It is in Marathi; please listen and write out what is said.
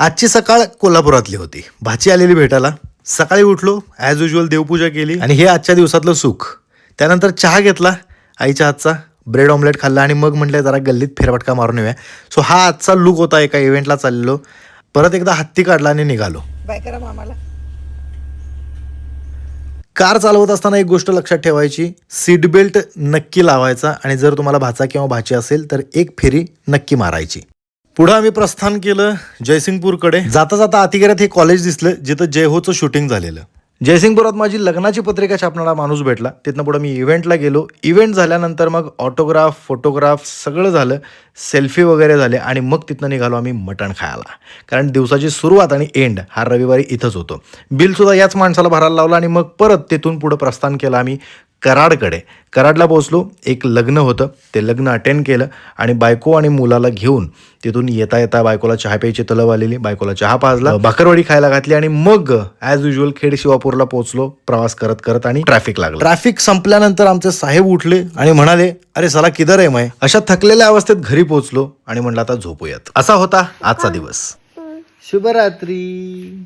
आजची सकाळ कोल्हापुरातली होती. भाची आलेली भेटायला. सकाळी उठलो, ॲज युजल देवपूजा केली आणि हे आजच्या दिवसातलं सुख. त्यानंतर चहा घेतला आईच्या हातचा, ब्रेड ऑमलेट खाल्ला आणि मग म्हटलं जरा गल्लीत फेरफटका मारून येऊया. सो हा आजचा लुक होता. एका इव्हेंटला चाललेलो, परत एकदा हत्ती काढला आणि निघालो. बाय करा मामाला. कार चालवत असताना एक गोष्ट लक्षात ठेवायची, सीट बेल्ट नक्की लावायचा आणि जर तुम्हाला भाचा किंवा भाची असेल तर एक फेरी नक्की मारायची. पुढं आम्ही प्रस्थान केलं जयसिंगपूरकडे. जाता जाता आतिगऱ्यात हे कॉलेज दिसलं जिथं जयहोचं शूटिंग झालेलं. जयसिंगपुरात माझी लग्नाची पत्रिका छापणारा माणूस भेटला. तिथनं पुढं मी इव्हेंटला गेलो. इव्हेंट झाल्यानंतर मग ऑटोग्राफ, फोटोग्राफ सगळं झालं, सेल्फी वगैरे झाले आणि मग तिथनं निघालो आम्ही मटण खायला. कारण दिवसाची सुरुवात आणि एंड हा रविवारी इथंच होतो. बिलसुद्धा याच माणसाला भरायला लावलं आणि मग परत तिथून पुढं प्रस्थान केलं आम्ही कराडकडे. कराडला पोहोचलो. एक लग्न होतं, ते लग्न अटेंड केलं आणि बायको आणि मुलाला घेऊन तिथून येता येता बायकोला चहा प्यायची तलब आलेली. बायकोला चहा पाजला, भाकरवडी खायला घातली आणि मग ॲज युजल खेड शिवापूरला पोहोचलो प्रवास करत करत आणि ट्रॅफिक लागलं. ट्रॅफिक संपल्यानंतर आमचे साहेब उठले आणि म्हणाले, अरे साला किधर आहे मैं. अशा थकलेल्या अवस्थेत घरी पोहोचलो आणि म्हणलं आता झोपूयात. असा होता आजचा दिवस. शुभरात्री.